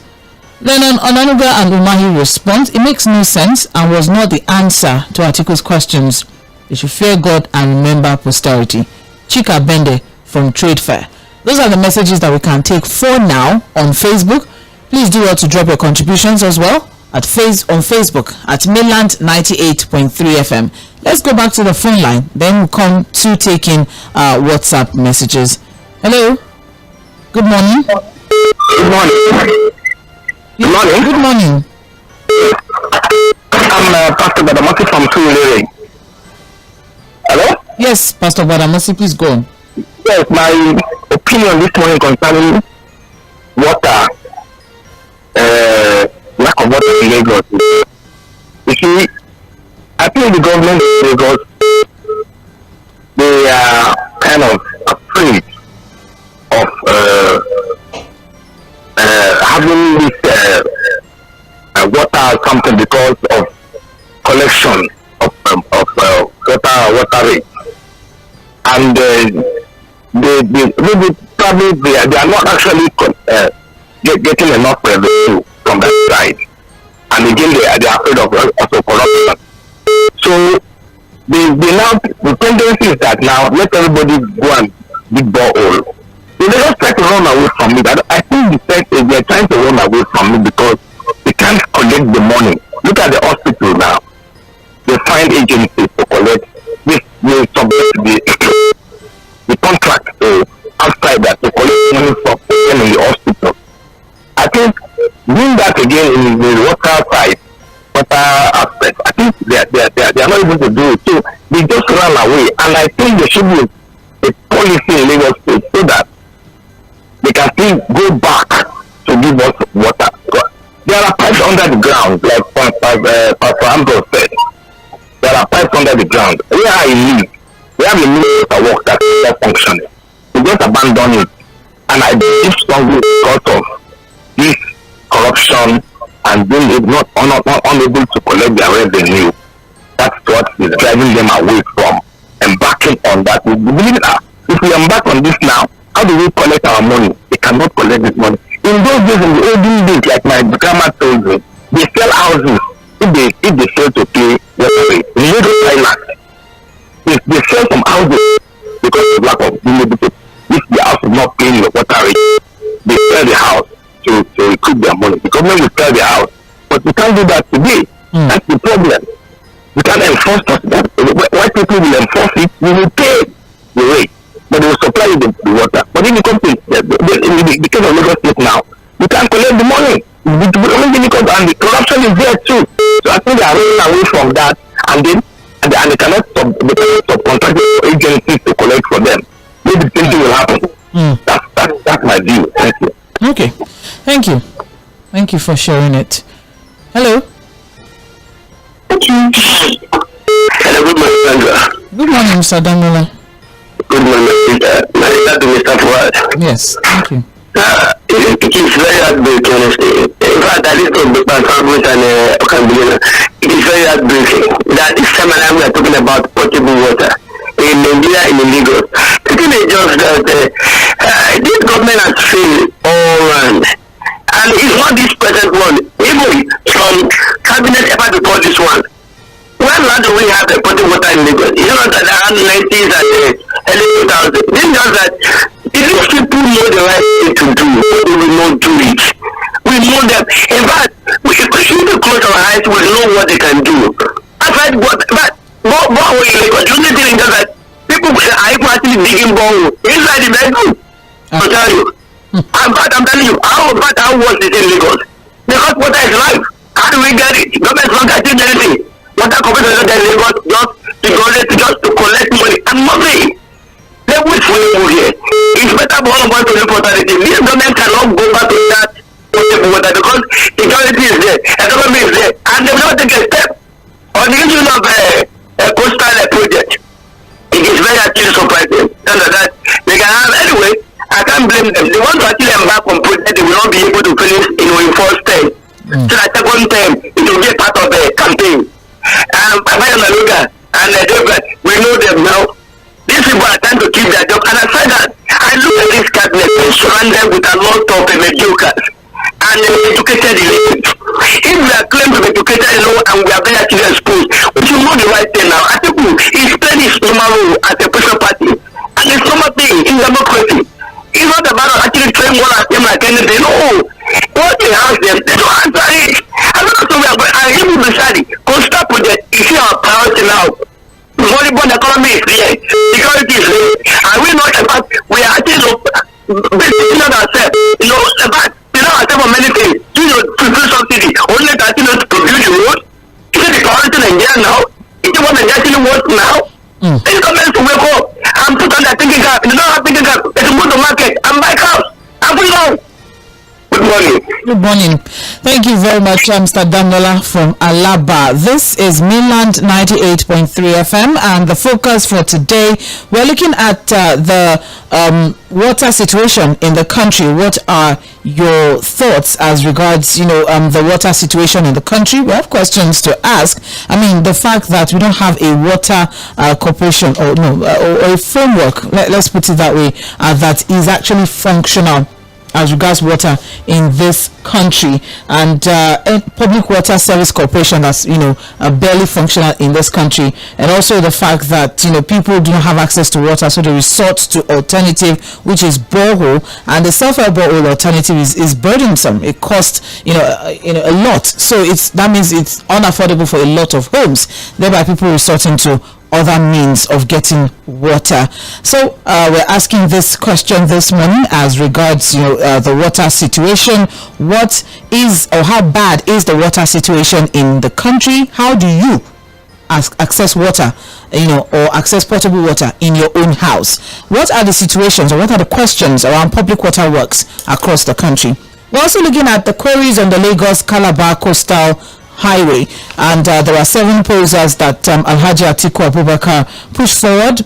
Then on Onanuga and Umahi response, it makes no sense and was not the answer to Atiku's questions. They should fear God and remember posterity. Chika Bende from Trade Fair. Those are the messages that we can take for now on Facebook. Please do well to drop your contributions as well on Facebook at Mainland 98.3 FM. Let's go back to the phone line. Then we'll come to taking WhatsApp messages. Hello. Good morning. Good morning. Good morning. Good morning. I'm Pastor Badamasi from Sulere. Hello? Yes, Pastor Badamasi, please go on. Yes, my opinion this morning concerning water, lack of water in Lagos. You see, I think the government of Lagos, they are kind of afraid of having this water or something because of collection of water rates. And probably they are not actually getting enough revenue from that side. And again, they are afraid of also corruption. So they now, the tendency is that now let everybody go and dig borehole. So they just try to run away from it. I think they are trying to run away from it because they can't collect the money. Look at the hospital now. They find agencies to collect this. They submit the contract outside that to collect money from them in the hospital. I think doing that again in the water side, water aspect, I think they are not able to do it. So they just run away. And I think there should be a policy in Lagos State so that they can still go back to give us water. under the ground, like Pastor Ambrose said. There are pipes under the ground. Where I live, we have a new work that is not functioning. We just abandon it. And I believe strongly because of this corruption and being not unable to collect their revenue. That's what is driving them away from embarking on that. We believe that if we embark on this now, how do we collect our money? They cannot collect this money. In those days, in the olden days, like my grandma told me, they sell houses if they fail to pay water rate. In Lagos Island, if they sell some houses because of lack of being able to, if the house is not paying the water rate, they sell the house to recoup their money. The government will sell the house, but we can't do that today. That's the problem. We can't enforce that. Why people will enforce it, we will pay the rate, but they will supply you the water. But in the country, in the case of Lagos State now, you can't collect the money. And the corruption is there too. So I think they are running away from that, and they cannot subcontract agencies to collect for them. Maybe the same thing will happen. That's my view. Thank you. Okay, thank you for sharing it. Hello. Hello, good morning, Sandra. Good morning, Mr. Damola. Good morning, Mr. Fuad. Yes, thank you. It is very heartbreaking, honestly. In fact, I list of the Potable and Okambila. It is very heartbreaking that this time around we are talking about potable water in Nigeria, in Lagos. The thing is just that this government has failed all around. And it's not this present one. Even from cabinet ever before this one. When last do we have the potable water in Lagos? You know that around the 90s and early 2000s. This is just that these people know the right thing to do, but they will not do it. We know them. In fact, we should close our eyes, we know what they can do. Aside what, but borehole in Lagos, the only thing is that people are actually digging borehole inside the bedroom. I'll tell you. I'm telling you, how was it in Lagos? Because water is life. How do we get it? Government not getting anything. Water companies in Lagos just to collect money and nothing. They wish we were here. It's better for all of us to report that this government cannot go back to that water because security is there, economy is there, and they will not take a step on the issue of a coastal project. It is very actually surprising. That they can have anyway. I can't blame them. They want to actually embark on project they will not be able to finish in first term. So that second term it will be a part of the campaign. Onanuga and we know them now. These people are trying to keep their job. And I said that I look at this cabinet and surrounded with a lot of mediocres and educated elite. If we are claimed to be educated and we are very actually exposed, we should know the right thing now. Atiku is playing his normal role as a pressure party. And it's normal thing in democracy. It's not about actually trying one at them like anything. No. What they ask them, they don't answer it. I don't know so we are going to even decide coastal project is our priority now. Volleyball economy is there, security is there, and we know about we are actually basically not ourselves, about ourselves on many things. To do subsidy, only that to produce the road. Is it the priority in Nigeria now? Is it what Nigeria actually wants now? It's government to wake up and put on their thinking cap. If they don't have thinking cap, they can go to market and buy cows. And we know. Good morning. Good morning. Thank you very much, Mr. Damola from Alaba. This is Mainland 98.3 FM, and the focus for today, we're looking at the water situation in the country. What are your thoughts as regards, the water situation in the country? We have questions to ask. I mean, the fact that we don't have a water corporation or a framework, let's put it that way, that is actually functional as regards water in this country, and public water service corporation that's barely functional in this country, and also the fact that people do not have access to water, so they resort to alternative, which is borehole, and the self-help borehole alternative is burdensome. It costs a lot, so that means it's unaffordable for a lot of homes, thereby people resorting to other means of getting water. So we're asking this question this morning as regards the water situation. What is, or how bad is the water situation in the country? How do you access water, or access potable water in your own house? What are the situations, or what are the questions around public water works across the country? We're also looking at the queries on the Lagos-Calabar coastal highway, and there are 7 proposals that Alhaji Atiku Abubakar pushed forward.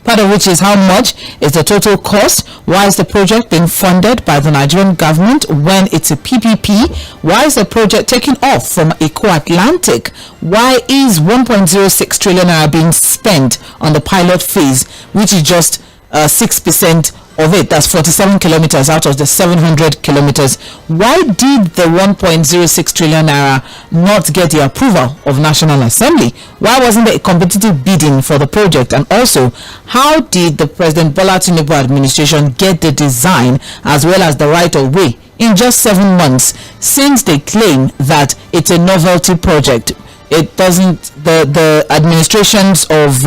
Part of which is how much is the total cost? Why is the project being funded by the Nigerian government when it's a PPP? Why is the project taking off from Atlantic? Why is 1.06 trillion naira being spent on the pilot phase, which is just 6% of it? That's 47 kilometers out of the 700 kilometers. Why did the 1.06 trillion naira not get the approval of National Assembly? Why wasn't there a competitive bidding for the project? And also, how did the President Bola Tinubu administration get the design as well as the right of way in just 7 months, since they claim that it's a novelty project? It doesn't, the administrations of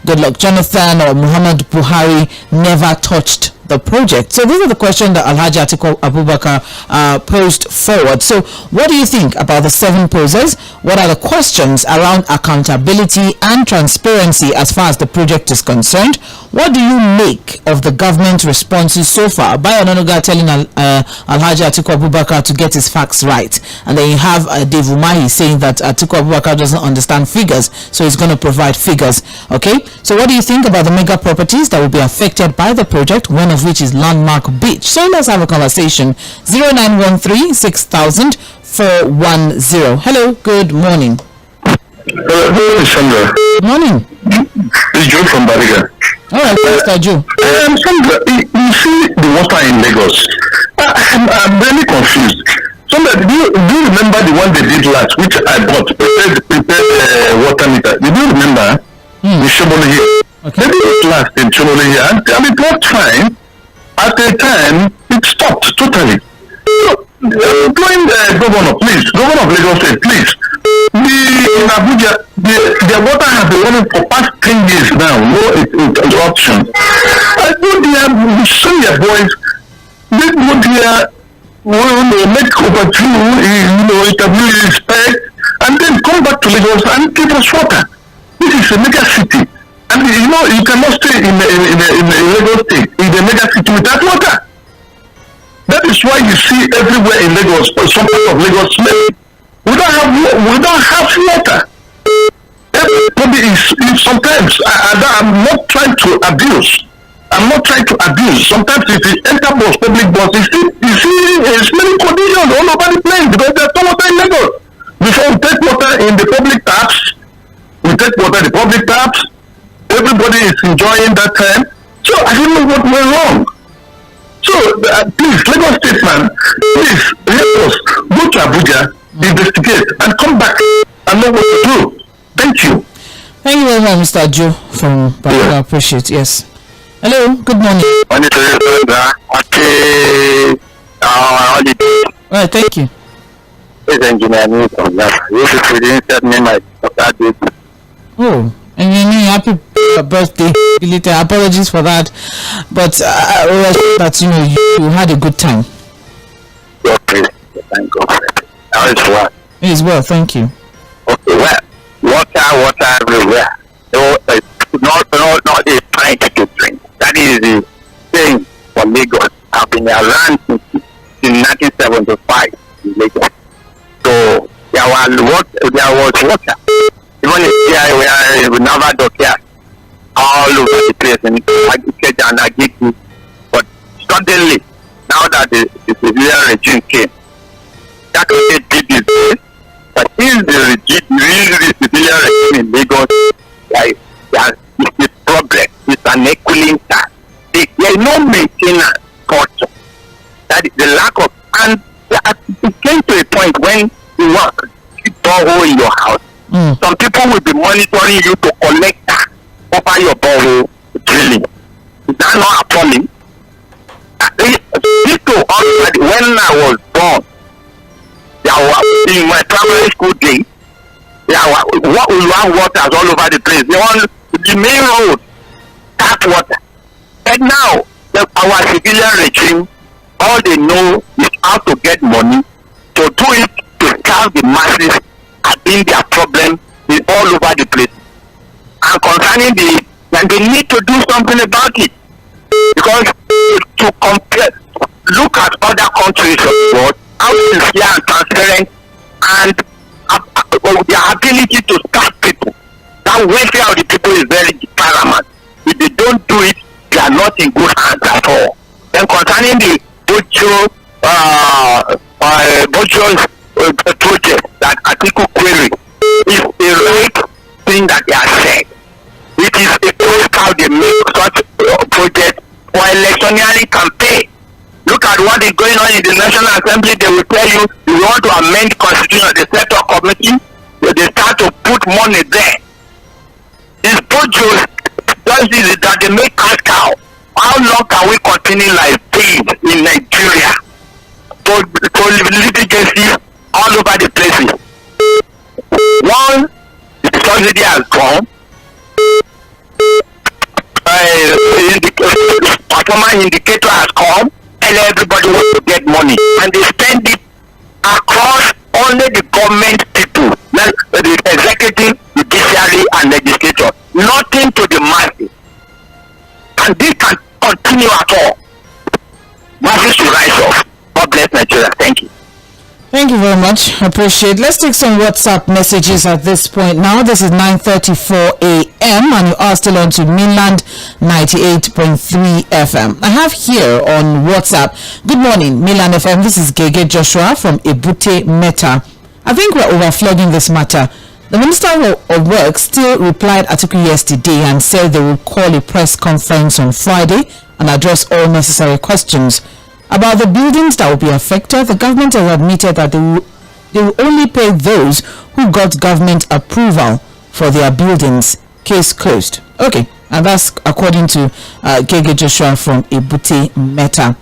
Goodluck Jonathan or Muhammad Buhari never touched the project. So these are the questions that Alhaji Atiku Abubakar posed forward. So what do you think about the 7 poses? What are the questions around accountability and transparency as far as the project is concerned? What do you make of the government responses so far? By Onanuga telling Alhaji Atiku Abubakar to get his facts right, and then you have Dave Umahi saying that Atiku Abubakar doesn't understand figures, so he's going to provide figures. Okay, so what do you think about the mega properties that will be affected by the project, one of which is Landmark Beach? So let's have a conversation. 0913-6000-410. Hello, good morning. Hello, Sandra. Good morning. It's Joe from Bariga. All right, Mr. Joe. Sandra, you see the water in Lagos. I'm really confused. Sandra, do you remember the one they did last, which I bought, prepared water meter? Did you remember? The ⴏᴏᴏ. Okay. They did it last in ⴏᴏᴏ, and it worked fine. At a time, it stopped totally. So, governor, please, governor of Lagos State, please. In Abuja, the water has been running for past 10 years now, no interruption. I go there, show your boys, they go there, make overview, interview, inspect, and then come back to Lagos and give us water. This is a mega city. And you cannot stay in Lagos State, in the mega city without water. That is why you see everywhere in Lagos, or some part of Lagos, we don't have water. Everybody is sometimes, I'm not trying to abuse. Sometimes if you enter public bus, you see many conditions all over the place because there's no water in Lagos. Before we take water in the public taps, everybody is enjoying that time. So I don't know what went wrong. So please, Lagos State man, please let us go to Abuja, investigate, and come back and know what to do. Thank you. Thank you very much, Mr. Joe from Bariga. I appreciate. Yes. Hello. Good morning. All right. Thank you. Oh, engineer, happy birthday. Apologies for that, but I was sure that you had a good time. Okay, thank God. How is what? It is well, thank you. Okay, well, water everywhere. So it's not a pint to drink. That is the thing for Lagos. I've been around since 1975 in Lagos. So there was water. Even if we never ⴏ all over the place in ⴏ and Atiku. But suddenly, now that the civilian regime came, that was a big business. But since the civilian regime in Lagos, it's a problem. It's an equivalent. There is no maintenance culture. That is the lack of, and it came to a point when you work, you borehole in your house. Some people will be monitoring you to collect that over your borehole drilling. Is that not appalling? When I was born, in my primary school days, we have waters all over the place. The main road, tap water. And now, our civilian regime, all they know is how to get money to do it to serve the masses. I think their problem is all over the place. And concerning then they need to do something about it. Because to compare, look at other countries ability to start people. That welfare of the people is very paramount. If they don't do it, they are not in good hands at all. Then concerning the Bojo's project that Atiku query is the right thing that they have said. It is a close how they make such project for electioneering campaign. Look at what is going on in the National Assembly. They will tell you, you want to amend the constitution of the set of committee, so they start to put money there. These Bojo's just this that they make cash cow. How long can we continue like this in Nigeria? For litigation all over the places. One, the subsidy has gone. Performance indicator has come, and everybody wants to get money, and they spend it across only the government people, the executive, judiciary, and legislature. Nothing to the masses, and this can continue at all. Masses should rise up. God bless Nigeria. Thank you. Thank you very much. Appreciate. Let's take some WhatsApp messages at this point. Now, this is 9:34 a.m. and you are still on to Mainland 98.3 FM. I have here on WhatsApp, good morning, Mainland FM. This is Gege Joshua from Ebute Meta. I think we're overflogging this matter. The Minister of Work still replied Atiku yesterday and said they will call a press conference on Friday and address all necessary questions. About the buildings that will be affected, the government has admitted that they will only pay those who got government approval for their buildings. Case closed. Okay, and that's according to Gege Joshua from Ebute Meta.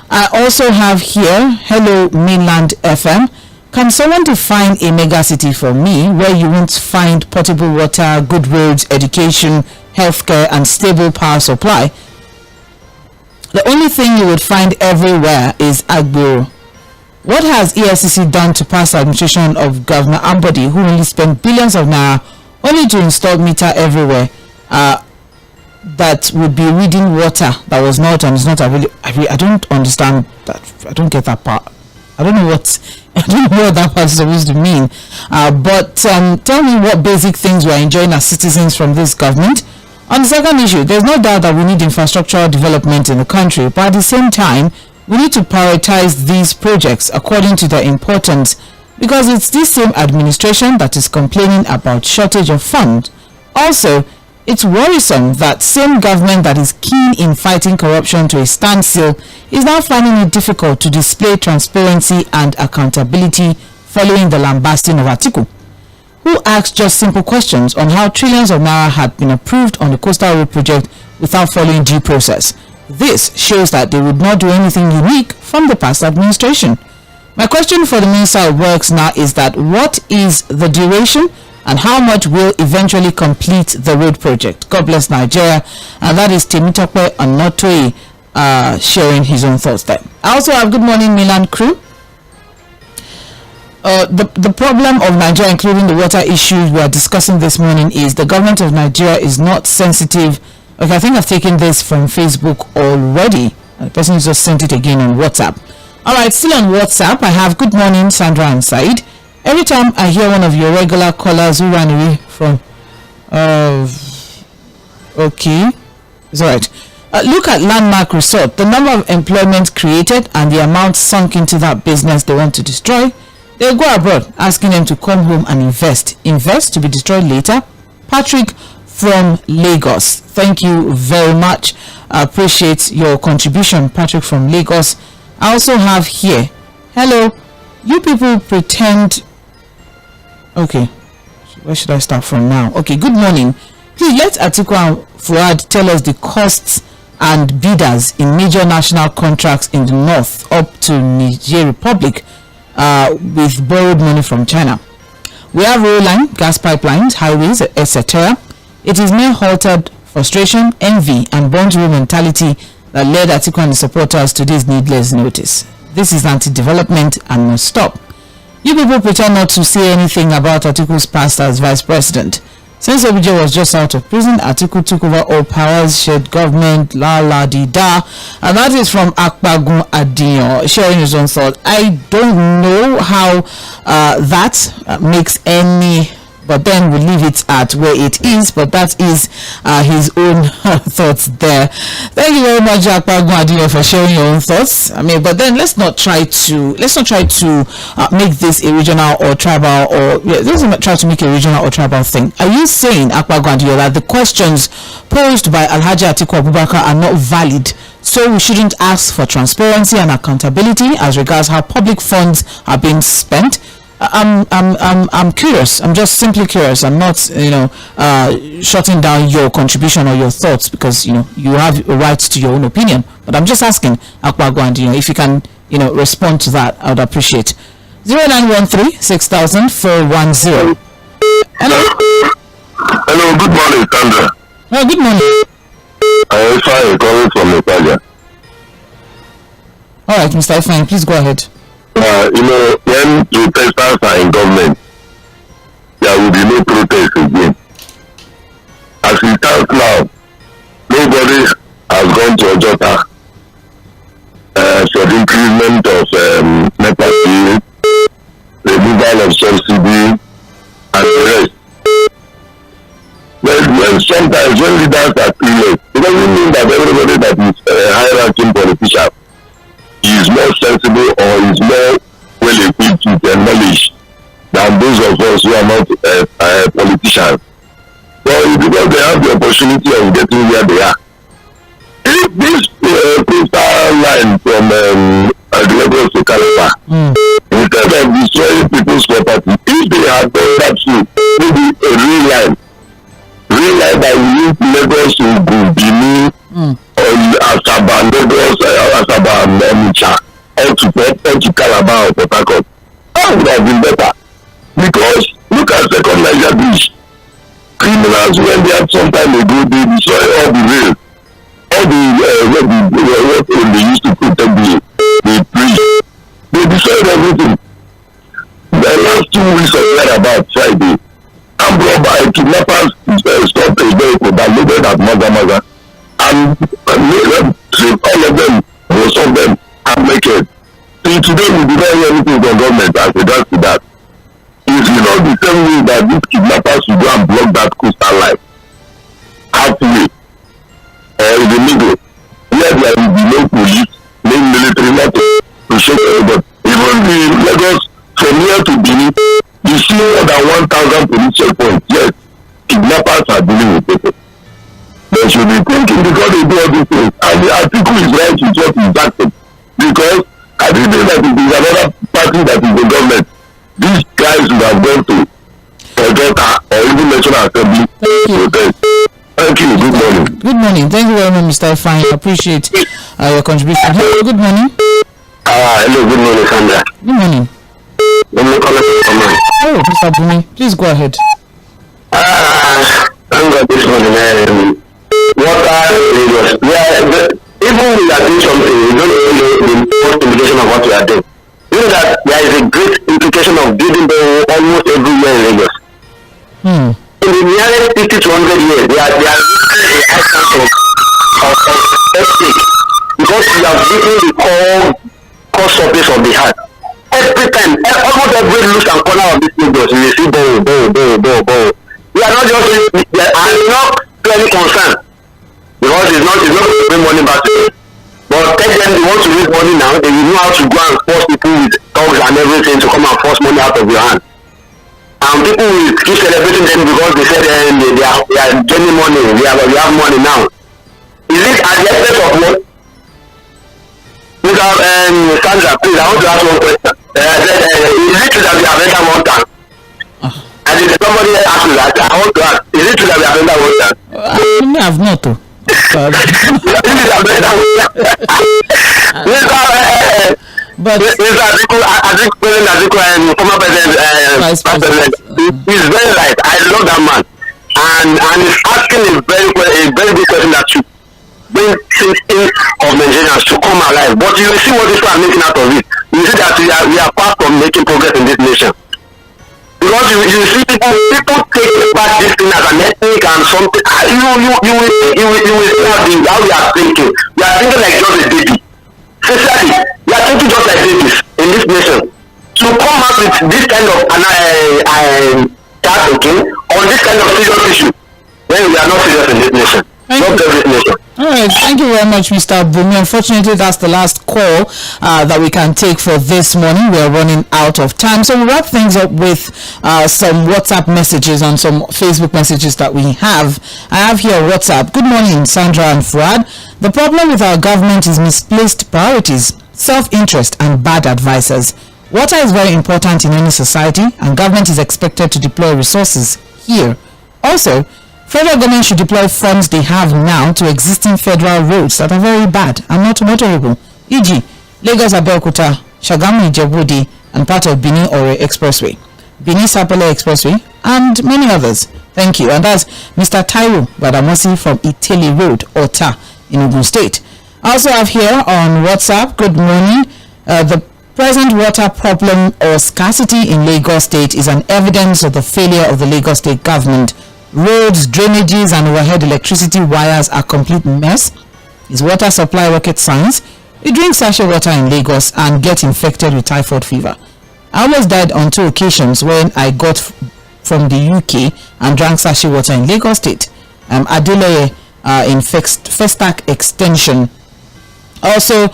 I also have here, hello Mainland FM. Can someone define a megacity for me where you won't find potable water, good roads, education, healthcare, and stable power supply? The only thing you would find everywhere is Agboro. What has EFCC done to pass the administration of Governor Ambody, who only spent billions of naira only to install meter everywhere that would be reading water that was not and is not available? I don't understand that. I don't get that part. I don't know what that part is supposed to mean. But tell me what basic things we are enjoying as citizens from this government. On the second issue, there's no doubt that we need infrastructural development in the country, but at the same time, we need to prioritize these projects according to their importance, because it's this same administration that is complaining about shortage of funds. Also, it's worrisome that same government that is keen in fighting corruption to a standstill is now finding it difficult to display transparency and accountability following the lambasting of Atiku, who asked just simple questions on how trillions of naira had been approved on the Coastal Road project without following due process. This shows that they would not do anything unique from the past administration. My question for the Minister of Works now is that what is the duration and how much will eventually complete the road project? God bless Nigeria. And that is Temitope Anotoi sharing his own thoughts there. I also have good morning Milan crew. The problem of Nigeria, including the water issues we are discussing this morning, is the government of Nigeria is not sensitive. Okay, I think I've taken this from Facebook already. The person just sent it again on WhatsApp. Alright, still on WhatsApp, I have good morning Sandra and Said. Every time I hear one of your regular callers who ran away from... okay, it's alright. Look at Landmark Resort. The number of employment created and the amount sunk into that business they want to destroy. They'll go abroad, asking them to come home and invest. Invest to be destroyed later. Patrick from Lagos. Thank you very much. I appreciate your contribution, Patrick from Lagos. I also have here, hello, you people pretend... Okay, where should I start from now? Okay, good morning. Please let Atiku and Fuad tell us the costs and bidders in major national contracts in the north up to Niger Republic with borrowed money from China. We have rail line, gas pipelines, highways, etc. It is mere halted frustration, envy, and bond-rule mentality that led Atiku and the supporters to this needless notice. This is anti-development and must stop. You people pretend not to say anything about Atiku's past as vice president. Since Obije was just out of prison, Atiku took over all powers, shared government, la-la-di-da. And that is from Akpagun Adiyan, sharing his own thought. I don't know how that makes any But then we'll leave it at where it is. But that is his own thoughts there. Thank you very much, 𝐴𝐴, for sharing your own thoughts. I mean, but then let's not try to make this a regional or tribal, or let's not try to make a regional or tribal thing. Are you saying, 𝐴𝐴, that the questions posed by Alhaji Atiku Abubakar are not valid, so we shouldn't ask for transparency and accountability as regards how public funds are being spent? I'm curious. I'm just simply curious. I'm not, shutting down your contribution or your thoughts, because you have a right to your own opinion. But I'm just asking, 𝐴𝐴, if you can, respond to that, I would appreciate. 0913-6000-410. Hello. Hello. Good morning, Sandra. Oh, good morning. I'm fine. Calling from Italia. All right, Mr. Ifeanyi, please go ahead. When protesters are in government, there will be no protest again. As it stands now, nobody has gone to Ojota for the increment of NEPA bill, removal of subsidy, and the rest. When sometimes when leaders are clueless, it doesn't mean that everybody that is a high-ranking politician is more sensible or is more well equipped with knowledge than those of us who are not politicians. So it's because they have the opportunity of getting where they are. If this coastal line from Lagos to Calabar, instead of destroying people's property, if they had done that through, maybe a real line that will link Lagos to Benin, or Asaba, Lagos, Asaba, and Onitsha, or to Calabar or Port Harcourt, that would have been better. Because look at Second Niger Bridge. Criminals, when they had some time ago, they destroyed all the rails, all the what they used to protect the bridge. They destroyed everything. The last 2 weeks of that, about Friday, armed robber kidnappers stopped a vehicle that loaded at Maza, and all of them, most of them, are naked. See, today we do not hear anything from government as regards to that. It's not the same way that these kidnappers will go and block that coastal line halfway or in the middle, where there will be no police, no military, nothing to show everybody. Even the Lagos from here to Benin, you see more than 1,000 police checkpoints. Yes, kidnappers are dealing with people. They should be thinking because they do all these things. And the article is right with what is acted. Because I didn't know that it is another party that is the government. These guys would have gone to Ojota or even National Assembly protest. Thank you. Good morning. Good morning. Thank you very much, Mr. Ifeanyi. I appreciate your contribution. Hello, good morning. Hello, good morning, Sandra. Good morning. Oh, Mr. Bumi, please go ahead. Thank God this morning. Even we are doing something, we don't really know the post implication of what we are doing. You know that there is a great implication of building almost everywhere in Lagos. In the nearest 50 to 100 years, they are losing a high chance of earthquake because we have written the core surface of the heart. Every time, almost every look and corner of this Lagos, you will see bow. We are not just, we are not clearly concerned because it's not going to bring money back to them. But tell them they want to raise money now, they will know how to go and force people with dogs and everything to come and force money out of your hand. And people will keep celebrating them because they said they are getting money, we have money now. Is it at the expense of what? Sandra, please, I want to ask one question. Is it true that we have entered one time? And if somebody asks me that, I want to ask, is it true that we have entered one time? I have not. But President Atiku and former President Vice President, he's very right. I love that man, and he's asking a very good question that should bring things in of Nigerians to come alive. But you will see what people are making out of it. You see that we are far from making progress in this nation. Because you see people take back this thing as an ethnic and something. You will see how we are thinking. We are thinking like just a baby. Sincerely, we are thinking just like babies in this nation. To come out with this kind of start thinking on this kind of serious issue, then we are not serious in this nation. Not this nation. All right, thank you very much, Mr. Bumi. Unfortunately, that's the last call that we can take for this morning. We're running out of time. So we'll wrap things up with some WhatsApp messages and some Facebook messages that we have. I have here WhatsApp. Good morning, Sandra and Fuad. The problem with our government is misplaced priorities, self-interest, and bad advisors. Water is very important in any society, and government is expected to deploy resources here. Also, federal government should deploy funds they have now to existing federal roads that are very bad and not motorable, e.g. Lagos-Abẹ́òkúta, Ṣàgámù-Ìjẹ̀bú-Òde, and part of Benin-Ore Expressway, Benin-Sapele Expressway, and many others. Thank you. And that's Mr. Taiwo Badamosi from Iteli Road, Ota, in Ogun State. I also have here on WhatsApp, good morning. The present water problem or scarcity in Lagos State is an evidence of the failure of the Lagos State government. Roads, drainages, and overhead electricity wires are complete mess. Is water supply rocket science? We drink sachet water in Lagos and get infected with typhoid fever. I almost died on 2 occasions when I got from the UK and drank sachet water in Lagos State. Adeleye in Festac Extension. Also,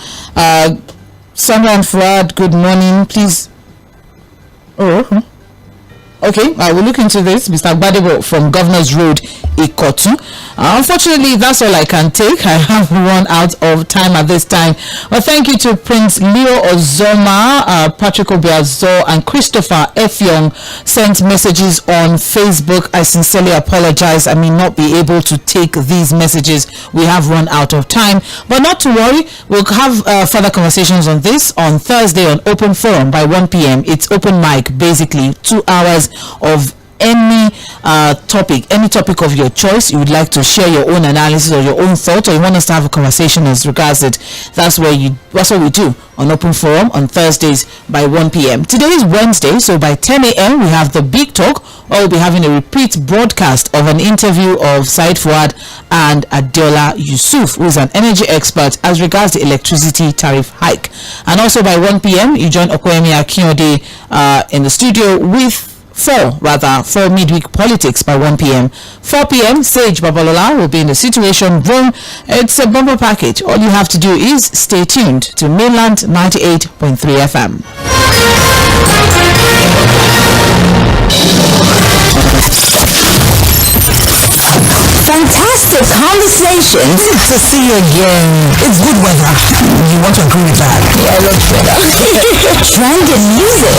someone Fuad, good morning, please. Okay, I will look into this. Mr. Gbadebo from Governor's Road, Ikotu. Unfortunately, that's all I can take. I have run out of time at this time. Well, thank you to Prince Leo Ozoma, Patrick Obiazo, and Christopher Effiong sent messages on Facebook. I sincerely apologize. I may not be able to take these messages. We have run out of time. But not to worry. We'll have further conversations on this on Thursday on Open Forum by 1 p.m. It's open mic, basically 2 hours of any topic of your choice. You would like to share your own analysis or your own thoughts, or you want us to have a conversation as regards it. That's what we do on Open Forum on Thursdays by 1 p.m. Today is Wednesday, so by 10 a.m. we have the Big Talk, or we'll be having a repeat broadcast of an interview of Said Fuad and Adeola Yusuf, who is an energy expert as regards the electricity tariff hike. And also by 1 p.m. you join 𝐿 Akinode in the studio with 4 midweek politics by 1 p.m. 4 p.m. Sage Babalola will be in the Situation Room. It's a bumper package. All you have to do is stay tuned to Mainland 98.3 FM. Fantastic conversations. Good to see you again. It's good weather. You want to agree with that? Yeah, I love weather. Trending music.